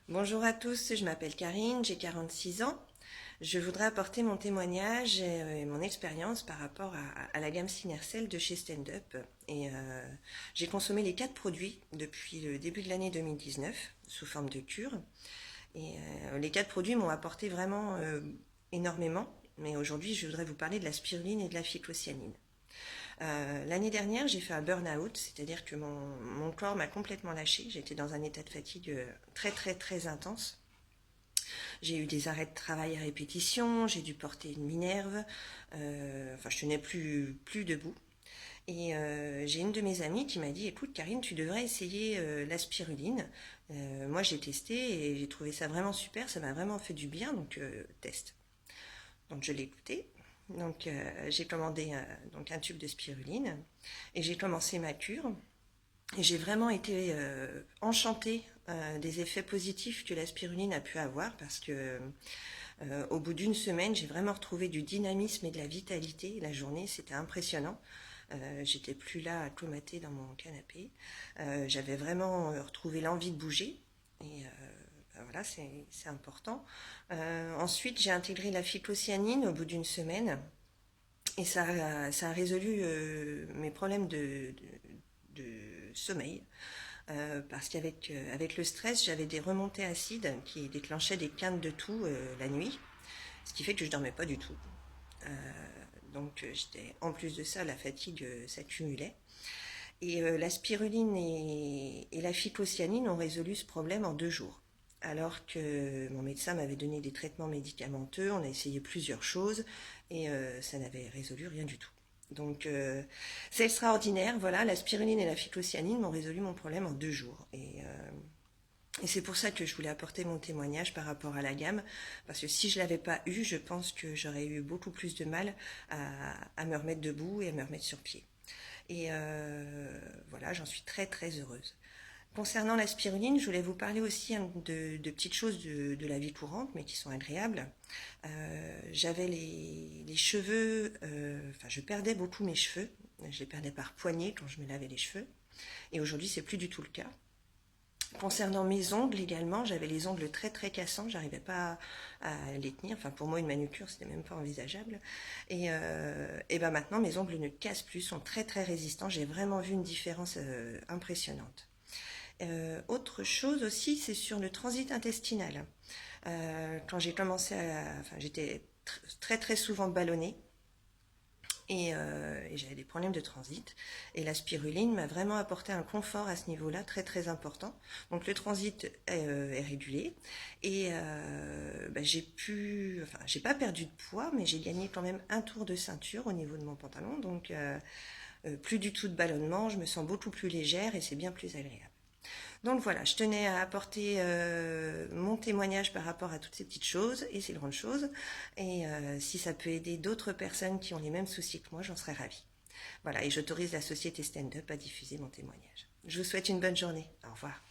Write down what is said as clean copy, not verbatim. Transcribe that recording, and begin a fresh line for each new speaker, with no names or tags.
Bonjour à tous, je m'appelle Karine, j'ai 46 ans. Je voudrais apporter mon témoignage et mon expérience par rapport à la gamme Synercell de chez Stand Up. J'ai consommé les 4 produits depuis le début de l'année 2019 sous forme de cure. Les 4 produits m'ont apporté vraiment énormément. Mais aujourd'hui, je voudrais vous parler de la spiruline et de la phycocyanine. L'année dernière, j'ai fait un burn-out, c'est-à-dire que mon corps m'a complètement lâché. J'étais dans un état de fatigue très très très intense. J'ai eu des arrêts de travail à répétition, j'ai dû porter une minerve, enfin je tenais plus debout. J'ai une de mes amies qui m'a dit, écoute Karine, tu devrais essayer la spiruline. Moi j'ai testé et j'ai trouvé ça vraiment super, ça m'a vraiment fait du bien, donc teste. Donc je l'ai écouté. Donc j'ai commandé donc un tube de spiruline et j'ai commencé ma cure. Et j'ai vraiment été enchantée des effets positifs que la spiruline a pu avoir parce que au bout d'une semaine, j'ai vraiment retrouvé du dynamisme et de la vitalité. La journée, c'était impressionnant. J'étais plus là à colmater dans mon canapé. J'avais vraiment retrouvé l'envie de bouger. Voilà, c'est important. Ensuite, j'ai intégré la phycocyanine au bout d'une semaine. Et ça a résolu mes problèmes de sommeil. Parce avec le stress, j'avais des remontées acides qui déclenchaient des quintes de toux la nuit, ce qui fait que je dormais pas du tout. En plus de ça, la fatigue s'accumulait. La spiruline et la phycocyanine ont résolu ce problème en 2 jours. Alors que mon médecin m'avait donné des traitements médicamenteux, on a essayé plusieurs choses et ça n'avait résolu rien du tout. Donc c'est extraordinaire, voilà, la spiruline et la phycocyanine m'ont résolu mon problème en 2 jours. Et c'est pour ça que je voulais apporter mon témoignage par rapport à la gamme, parce que si je l'avais pas eu, je pense que j'aurais eu beaucoup plus de mal à me remettre debout et à me remettre sur pied. Voilà, j'en suis très très heureuse. Concernant la spiruline, je voulais vous parler aussi de petites choses de la vie courante, mais qui sont agréables. J'avais les cheveux, enfin je perdais beaucoup mes cheveux. Je les perdais par poignée quand je me lavais les cheveux. Et aujourd'hui, c'est plus du tout le cas. Concernant mes ongles également, j'avais les ongles très très cassants, j'arrivais pas à les tenir. Enfin, pour moi, une manucure, c'était même pas envisageable. Et ben maintenant, mes ongles ne cassent plus, sont très très résistants. J'ai vraiment vu une différence impressionnante. Autre chose aussi, c'est sur le transit intestinal. Quand j'ai commencé enfin, j'étais très très souvent ballonnée. Et j'avais des problèmes de transit. Et la spiruline m'a vraiment apporté un confort à ce niveau-là, très très important. Donc le transit est régulé. Enfin, j'ai pas perdu de poids, mais j'ai gagné quand même un tour de ceinture au niveau de mon pantalon. Donc plus du tout de ballonnement, je me sens beaucoup plus légère et c'est bien plus agréable. Donc voilà, je tenais à apporter mon témoignage par rapport à toutes ces petites choses et ces grandes choses. Si ça peut aider d'autres personnes qui ont les mêmes soucis que moi, j'en serais ravie. Voilà, et j'autorise la société Stand Up à diffuser mon témoignage. Je vous souhaite une bonne journée. Au revoir.